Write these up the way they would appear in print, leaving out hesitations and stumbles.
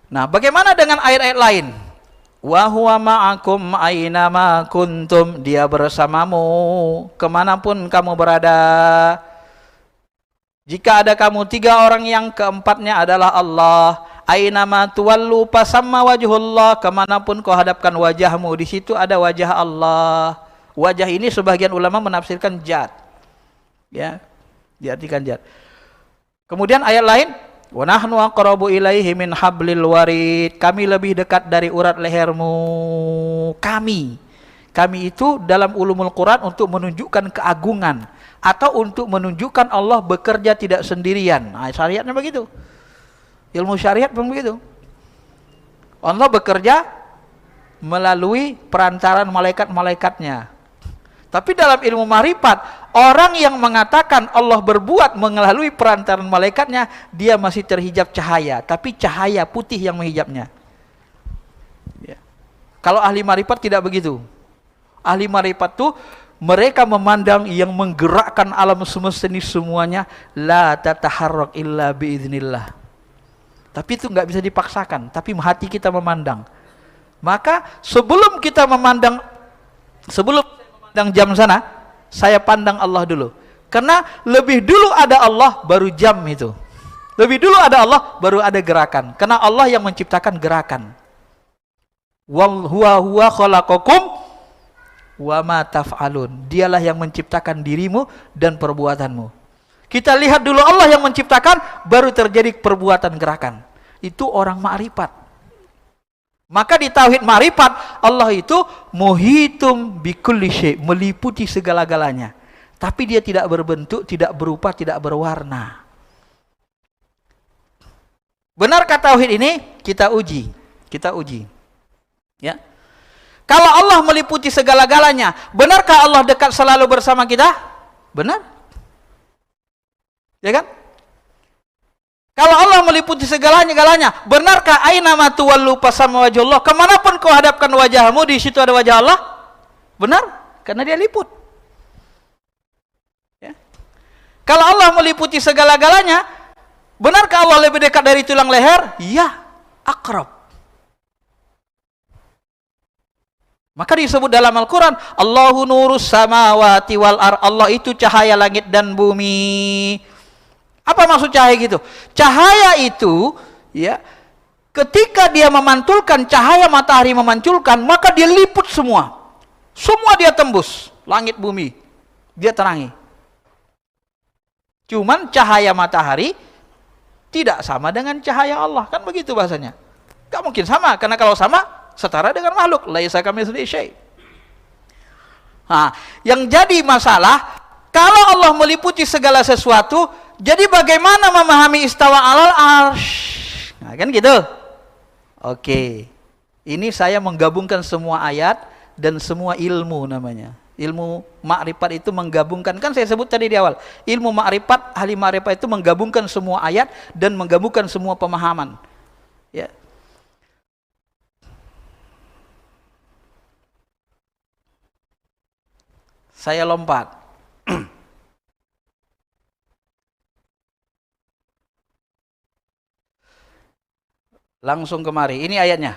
Nah, bagaimana dengan ayat-ayat lain? Wa huwa ma'akum aina ma kuntum, dia bersamamu kemanapun kamu berada. Jika ada kamu tiga orang, yang keempatnya adalah Allah. Aina ma tuwallu fasamma wajhullah, kemanapun kau hadapkan wajahmu, di situ ada wajah Allah. Wajah ini sebagian ulama menafsirkan zat, ya, diartikan zat. Kemudian ayat lain, wa nahnu aqrabu ilaihi min hablil warid, kami lebih dekat dari urat lehermu. Kami itu dalam ulumul Quran untuk menunjukkan keagungan atau untuk menunjukkan Allah bekerja tidak sendirian. Nah, syariatnya begitu. Ilmu syariat pun begitu. Allah bekerja melalui perantaran malaikat-malaikatnya. Tapi dalam ilmu ma'rifat, orang yang mengatakan Allah berbuat melalui perantaran malaikatnya, dia masih terhijab cahaya, tapi cahaya putih yang menghijabnya. Ya. Kalau ahli ma'rifat tidak begitu. Ahli ma'rifat itu mereka memandang yang menggerakkan alam semesta ini semuanya, la tataharrak illa biiznillah. Tapi itu nggak bisa dipaksakan, tapi hati kita memandang. Maka sebelum kita memandang, sebelum jam sana, saya pandang Allah dulu. Karena lebih dulu ada Allah, baru jam itu. Lebih dulu ada Allah, baru ada gerakan. Karena Allah yang menciptakan gerakan. Huwa khalaqakum wa ma taf'alun. Dialah yang menciptakan dirimu dan perbuatanmu. Kita lihat dulu Allah yang menciptakan, baru terjadi perbuatan gerakan. Itu orang ma'rifat. Maka di tauhid ma'rifat, Allah itu muhitum bikulli syai', meliputi segala-galanya. Tapi dia tidak berbentuk, tidak berupa, tidak berwarna. Benarkah tauhid ini? Kita uji. Ya. Kalau Allah meliputi segala-galanya, benarkah Allah dekat selalu bersama kita? Benar. Ya kan? Kalau Allah meliputi segala-galanya, benarkah aina ma tuwallu fasamma wajhullah, kemanapun kau hadapkan wajahmu, di situ ada wajah Allah? Benar, karena dia liput. Ya. Kalau Allah meliputi segala-galanya, benarkah Allah lebih dekat dari tulang leher? Iya, aqrab. Maka disebut dalam Al-Quran, Allahu nurus samawati wal ar, Allah itu cahaya langit dan bumi. Apa maksud cahaya gitu? Cahaya itu, ya, ketika dia memantulkan, cahaya matahari memantulkan, maka dia liput semua. Semua dia tembus, langit bumi, dia terangi. Cuman cahaya matahari tidak sama dengan cahaya Allah, kan begitu bahasanya. Gak mungkin sama, karena kalau sama, setara dengan makhluk. Laisa kamitslihi syai'. Nah, yang jadi masalah, kalau Allah meliputi segala sesuatu, jadi bagaimana memahami istawa alal arsh? Nah, kan gitu. Oke. Ini saya menggabungkan semua ayat dan semua ilmu namanya. Ilmu ma'rifat itu menggabungkan, kan saya sebut tadi di awal. Ilmu ma'rifat, ahli ma'rifat itu menggabungkan semua ayat dan menggabungkan semua pemahaman. Ya. Saya lompat. Langsung kemari. Ini ayatnya.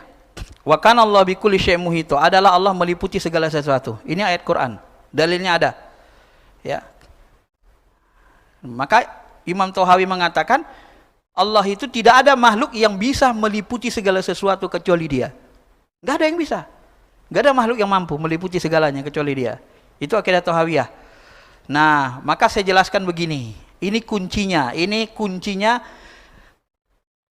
Wa kana Allah bikulli syai'in muhita. Adalah Allah meliputi segala sesuatu. Ini ayat Quran. Dalilnya ada. Ya. Maka Imam Tohawi mengatakan Allah itu tidak ada makhluk yang bisa meliputi segala sesuatu kecuali dia. Enggak ada yang bisa. Enggak ada makhluk yang mampu meliputi segalanya kecuali dia. Itu akidah Tohawiyah. Nah, maka saya jelaskan begini. Ini kuncinya.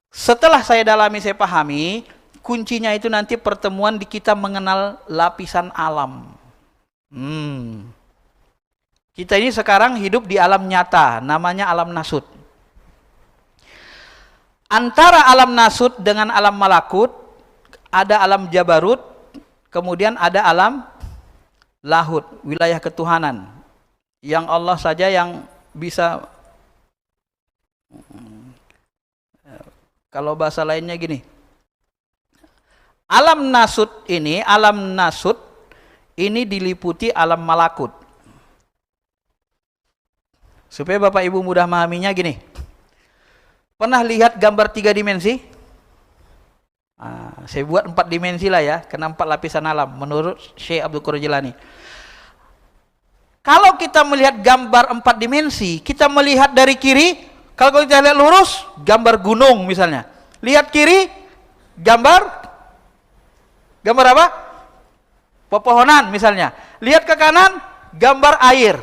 Setelah saya dalami, saya pahami, kuncinya itu nanti pertemuan di kita mengenal lapisan alam. Kita ini sekarang hidup di alam nyata, namanya alam nasut. Antara alam nasut dengan alam malakut, ada alam jabarut, kemudian ada alam lahut, wilayah ketuhanan. Yang Allah saja yang bisa. Kalau bahasa lainnya gini, alam nasut ini diliputi alam malakut. Supaya Bapak Ibu mudah memahaminya gini. Pernah lihat gambar 3 dimensi? Saya buat 4 dimensi lah ya, kena 4 lapisan alam menurut Syekh Abdul Qadir Jilani. Kalau kita melihat gambar 4 dimensi, kita melihat dari kiri, kalau kita lihat lurus, gambar gunung misalnya. Lihat kiri, gambar apa? Pepohonan misalnya. Lihat ke kanan, gambar air.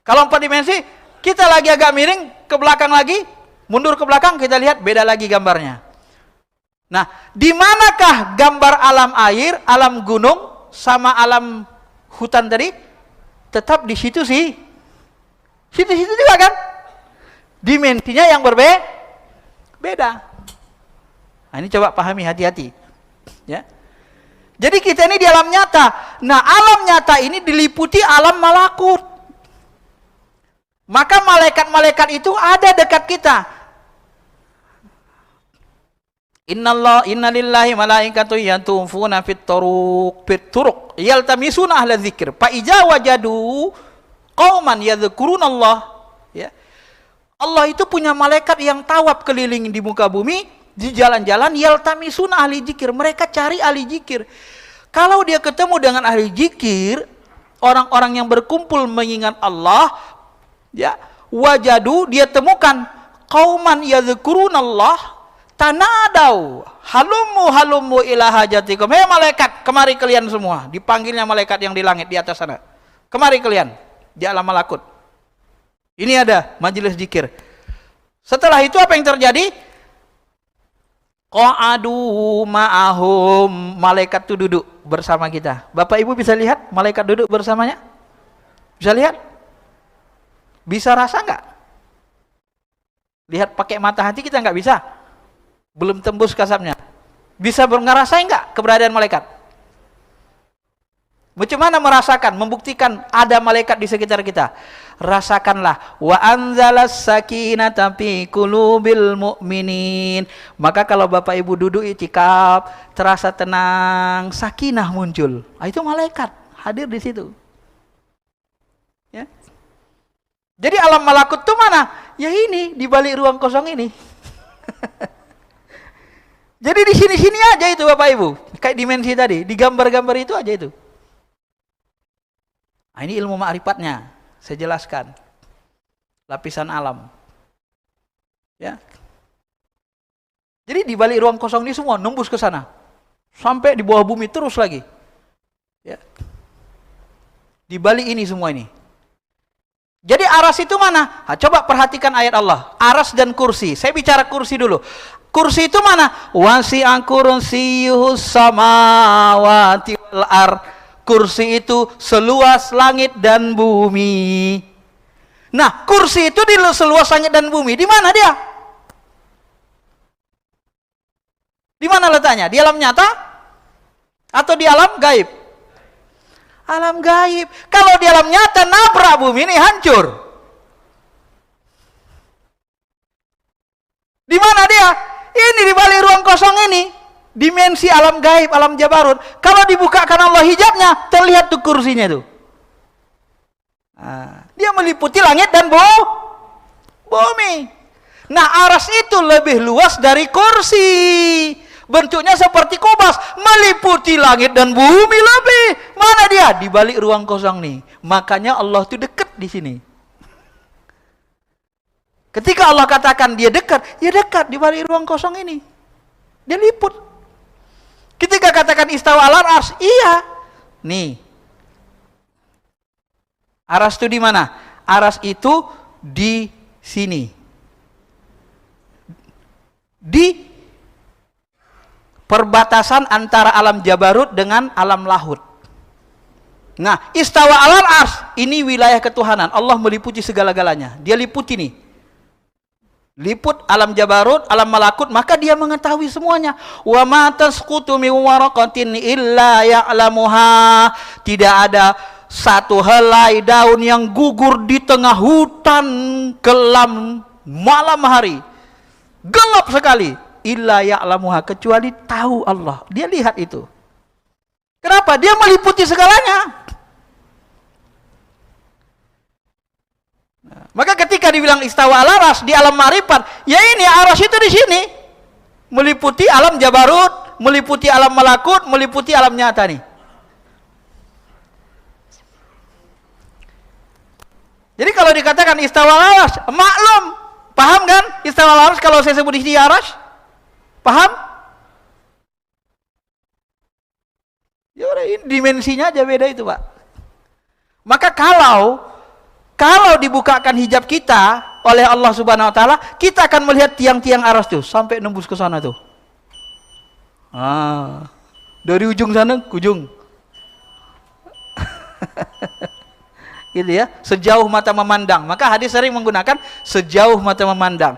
Kalau 4 dimensi, kita lagi agak miring, ke belakang lagi, mundur ke belakang, kita lihat beda lagi gambarnya. Nah, di manakah gambar alam air, alam gunung, sama alam hutan tadi? Tetap di situ sih. Situ-situ juga kan? Dimensinya yang beda. Nah, ini coba pahami hati-hati. Ya. Jadi kita ini di alam nyata. Nah, alam nyata ini diliputi alam malakut. Maka malaikat-malaikat itu ada dekat kita. Inna lillahi malaikatu yatufuna fit turuq yaltamisuna ahla dzikr fa iza wajadu qauman yadhkurunallah. Ya. Allah itu punya malaikat yang tawaf keliling di muka bumi, di jalan-jalan, yaltamisuna ahli dzikir, mereka cari ahli dzikir. Kalau dia ketemu dengan ahli dzikir, orang-orang yang berkumpul mengingat Allah, ya, wajadu, dia temukan qauman yadhkurunallah tanadau halumu ila hajatikum. Hei malaikat, kemari kalian semua. Dipanggilnya malaikat yang di langit di atas sana. Kemari kalian di alam malakut. Ini ada majelis zikir. Setelah itu apa yang terjadi? Qa'adu ma'ahum, malaikat itu duduk bersama kita. Bapak Ibu bisa lihat malaikat duduk bersamanya? Bisa lihat? Bisa rasa enggak? Lihat pakai mata hati kita enggak bisa. Belum tembus kasapnya. Bisa ngerasain enggak keberadaan malaikat? Bagaimana merasakan, membuktikan ada malaikat di sekitar kita? Rasakanlah. Wa anzalas sakinata fi qulubil mu'minin. Maka kalau Bapak Ibu duduk i'tikaf, terasa tenang, sakinah muncul. Itu malaikat hadir di situ. Ya. Jadi alam malakut itu mana? Ya ini, di balik ruang kosong ini. Jadi di sini-sini aja itu Bapak Ibu. Kayak dimensi tadi, di gambar-gambar itu aja itu. Nah, ini ilmu ma'rifatnya. Saya jelaskan. Lapisan alam. Ya. Jadi di balik ruang kosong ini semua nembus ke sana. Sampai di bawah bumi terus lagi. Ya. Di balik ini semua ini. Jadi aras itu mana? Nah, coba perhatikan ayat Allah. Aras dan kursi. Saya bicara kursi dulu. Kursi itu mana? Wasi'a kursiyyuhus samawati wal ardh. Kursi itu seluas langit dan bumi. Nah, kursi itu di seluas langit dan bumi. Di mana dia? Di mana letaknya? Di alam nyata? Atau di alam gaib? Alam gaib. Kalau di alam nyata nabrak bumi ini hancur. Di mana dia? Ini di balik ruang kosong ini. Dimensi alam gaib, alam jabarut. Kalau dibukakan Allah hijabnya, terlihat tuh kursinya tuh. Nah, dia meliputi langit dan bumi. Nah, aras itu lebih luas dari kursi. Bentuknya seperti kubas, meliputi langit dan bumi lebih. Mana dia? Di balik ruang kosong nih. Makanya Allah itu dekat di sini. Ketika Allah katakan dia dekat, ya dekat di balik ruang kosong ini. Dia liput. Ketika katakan istawa alal ars, iya. Nih. Aras itu di mana? Aras itu di sini. Di perbatasan antara alam jabarut dengan alam lahut. Nah, istawa alal ars, ini wilayah ketuhanan. Allah meliputi segala-galanya. Dia liputi nih. Liput alam jabarut, alam malakut, maka dia mengetahui semuanya. Wa ma tasqutu min waraqatin illa ya'lamuha. Tidak ada satu helai daun yang gugur di tengah hutan kelam malam hari. Gelap sekali. Illa ya'lamuha, kecuali tahu Allah. Dia lihat itu. Kenapa? Dia meliputi segalanya. Maka ketika dibilang istawa al aras di alam ma'rifat, ya ini aras itu di sini. Meliputi alam jabarut, meliputi alam malakut, meliputi alam nyata nih. Jadi kalau dikatakan istawa al-arsy, maklum, paham kan? Istawa al-arsy kalau saya sebut di arsy, paham? Ya udah, ini dimensinya aja beda itu, Pak. Maka kalau dibukakan hijab kita oleh Allah Subhanahu wa taala, kita akan melihat tiang-tiang arsy tuh sampai nembus ke sana tuh. Dari ujung sana ke ujung. Gitu ya, sejauh mata memandang. Maka hadis sering menggunakan sejauh mata memandang.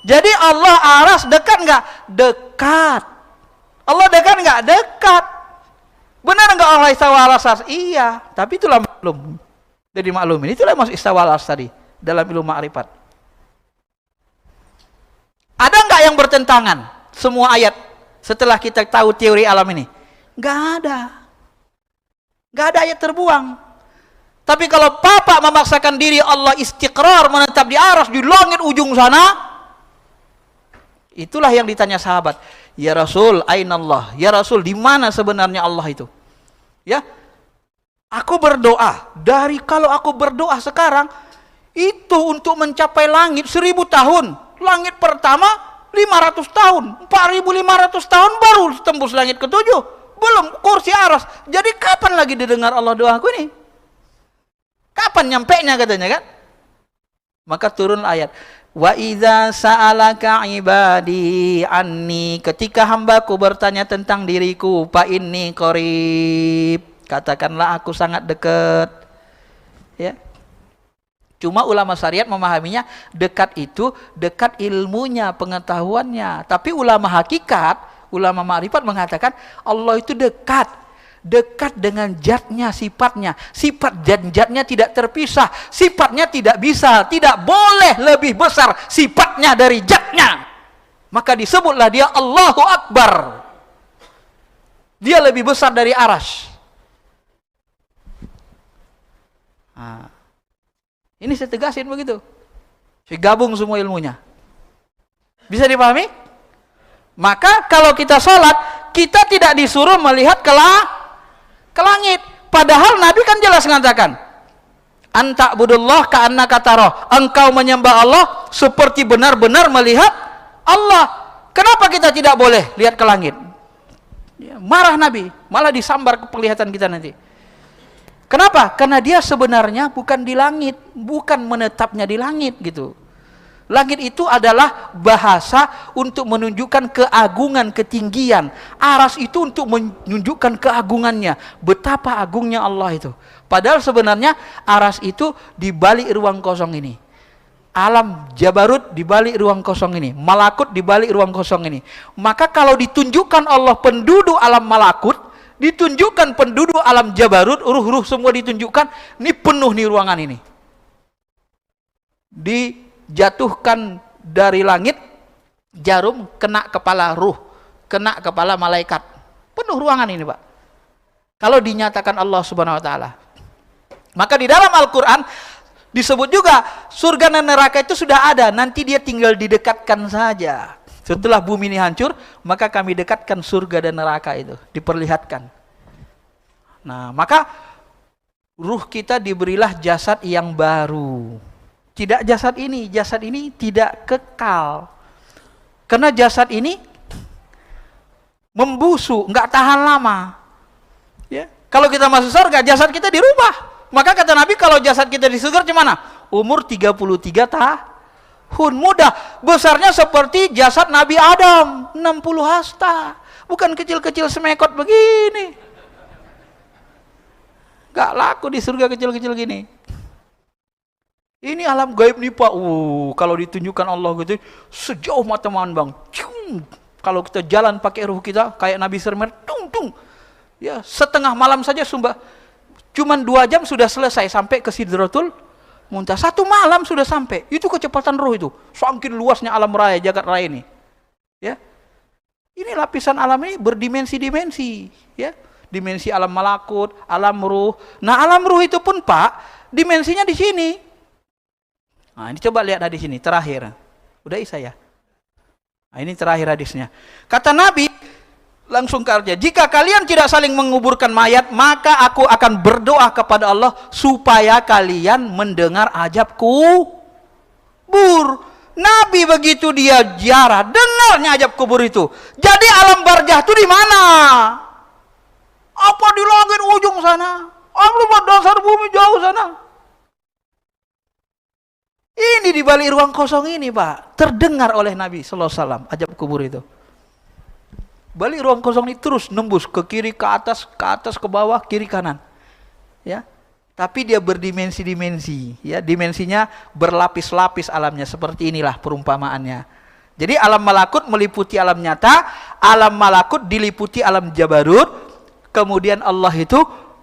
Jadi Allah arsy dekat enggak? Dekat. Allah dekat enggak? Dekat. Benar enggak Allah istawa ala arsy? Iya, tapi itulah maklum. Jadi maklum ini itulah masuk istawa ala arsy tadi dalam ilmu ma'rifat. Ada enggak yang bertentangan semua ayat setelah kita tahu teori alam ini? Enggak ada. Enggak ada ayat terbuang. Tapi kalau Papa memaksakan diri Allah istiqrar menetap di arsy di langit ujung sana, itulah yang ditanya sahabat. Ya Rasul, aina Allah? Ya Rasul, di mana sebenarnya Allah itu? Ya, aku berdoa. Kalau aku berdoa sekarang, itu untuk mencapai langit 1000 tahun. Langit pertama 500 tahun, 4500 tahun baru tembus langit ke-7. Belum kursi arsy. Jadi kapan lagi didengar Allah doaku ini? Kapan nyampainya katanya kan? Maka turun ayat. Wa idza sa'alaka ibadi anni, ketika hambaku bertanya tentang diriku, fa inni qarib, katakanlah aku sangat dekat. Ya. Cuma ulama syariat memahaminya dekat itu dekat ilmunya, pengetahuannya. Tapi ulama hakikat, ulama ma'rifat mengatakan Allah itu dekat. Dekat dengan zatnya, sifatnya. Sifat dan zatnya tidak terpisah. Sifatnya tidak bisa, tidak boleh lebih besar sifatnya dari zatnya. Maka disebutlah dia Allahu Akbar. Dia lebih besar dari arsy. Ini saya tegasin begitu. Saya gabung semua ilmunya. Bisa dipahami? Maka kalau kita sholat, kita tidak disuruh melihat ke langit. Padahal Nabi kan jelas mengatakan, anta budullah ka'annaka tarahu, engkau menyembah Allah seperti benar-benar melihat Allah. Kenapa kita tidak boleh lihat ke langit? Ya, marah Nabi, malah disambar penglihatan kita nanti. Kenapa? Karena dia sebenarnya bukan di langit, bukan menetapnya di langit gitu. Langit itu adalah bahasa untuk menunjukkan keagungan, ketinggian. Arsy itu untuk menunjukkan keagungannya. Betapa agungnya Allah itu. Padahal sebenarnya arsy itu di balik ruang kosong ini. Alam jabarut di balik ruang kosong ini. Malakut di balik ruang kosong ini. Maka kalau ditunjukkan Allah penduduk alam malakut, ditunjukkan penduduk alam jabarut, ruh-ruh semua ditunjukkan, ini penuh nih ruangan ini. Dijatuhkan dari langit jarum, kena kepala ruh, kena kepala malaikat, penuh ruangan ini Pak. Kalau dinyatakan Allah Subhanahu wa taala. Maka di dalam Al-Qur'an disebut juga surga dan neraka itu sudah ada, nanti dia tinggal didekatkan saja. Setelah bumi ini hancur, maka kami dekatkan surga dan neraka itu, diperlihatkan. Nah, maka ruh kita diberilah jasad yang baru. Tidak jasad ini tidak kekal. Karena jasad ini membusuk, enggak tahan lama. Ya. Kalau kita masuk surga, jasad kita dirubah. Maka kata Nabi, kalau jasad kita di surga gimana? Umur 33 tahun. Mudah. Besarnya seperti jasad Nabi Adam, 60 hasta. Bukan kecil-kecil semekot begini. Enggak laku di surga kecil-kecil gini. Ini alam gaib nih Pak. Kalau ditunjukkan Allah gitu, sejauh mata memandang. Kalau kita jalan pakai ruh kita, kayak Nabi Sermer, tung. Ya, setengah malam saja cuman 2 jam sudah selesai sampai ke Sidratul Muntaha. 1 malam sudah sampai. Itu kecepatan ruh itu. Saking luasnya alam raya, jagat raya ini. Ya. Ini lapisan alam ini berdimensi-dimensi, ya. Dimensi alam malakut, alam ruh. Nah, alam ruh itu pun Pak, dimensinya di sini. Nah, ini coba lihat di sini terakhir. Udah saya. Nah, ini terakhir hadisnya. Kata Nabi, langsung ke artinya, jika kalian tidak saling menguburkan mayat, maka aku akan berdoa kepada Allah supaya kalian mendengar azab kubur. Nabi begitu dia ziarah, dengarnya azab kubur itu. Jadi alam barzah itu di mana? Apa di langit ujung sana? Apa dasar bumi jauh sana? Ini di balik ruang kosong ini, Pak, terdengar oleh Nabi sallallahu alaihi wasallam azab kubur itu. Balik ruang kosong ini terus nembus ke kiri, ke atas, ke bawah, kiri, kanan. Ya. Tapi dia berdimensi-dimensi, ya, dimensinya berlapis-lapis alamnya, seperti inilah perumpamaannya. Jadi alam malakut meliputi alam nyata, alam malakut diliputi alam jabarut, kemudian Allah itu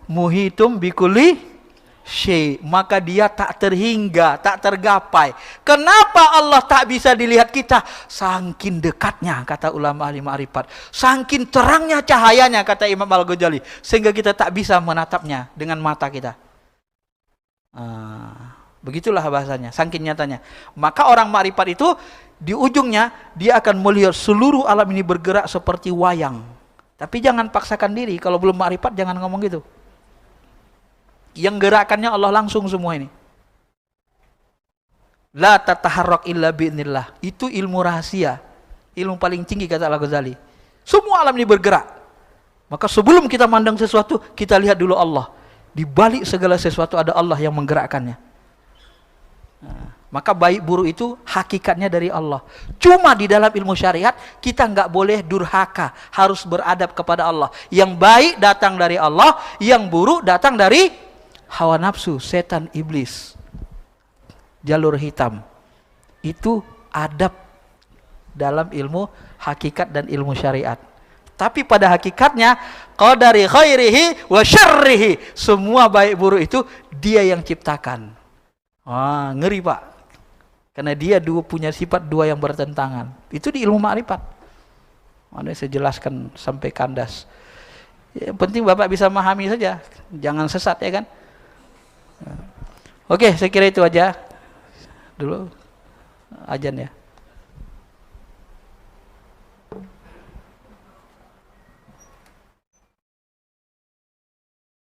muhitum bikulli syai', maka dia tak terhingga, tak tergapai. Kenapa Allah tak bisa dilihat kita? Saking dekatnya, kata ulama ahli ma'rifat, saking terangnya cahayanya, kata Imam Al-Ghazali, sehingga kita tak bisa menatapnya dengan mata kita. Begitulah bahasanya, saking nyatanya. Maka orang makrifat itu di ujungnya dia akan melihat seluruh alam ini bergerak seperti wayang. Tapi jangan paksakan diri, kalau belum makrifat jangan ngomong gitu. Yang gerakannya Allah langsung semua ini. La tataharrak illa bi'nillah. Itu ilmu rahasia, ilmu paling tinggi, kata Al-Ghazali. Semua alam ini bergerak. Maka sebelum kita mandang sesuatu, kita lihat dulu Allah. Di balik segala sesuatu ada Allah yang menggerakkannya. Nah, maka baik buruk itu hakikatnya dari Allah. Cuma di dalam ilmu syariat kita nggak boleh durhaka, harus beradab kepada Allah. Yang baik datang dari Allah, yang buruk datang dari hawa nafsu, setan, iblis. Jalur hitam. Itu adab dalam ilmu hakikat dan ilmu syariat. Tapi pada hakikatnya qadari khairihi wa syarrihi, semua baik buruk itu dia yang ciptakan. Wah, ngeri, Pak. Karena dia punya sifat dua yang bertentangan. Itu di ilmu makrifat. Ini saya jelaskan sampai kandas. Yang penting Bapak bisa memahami saja, jangan sesat, ya kan? Oke, saya kira itu aja dulu azan ya.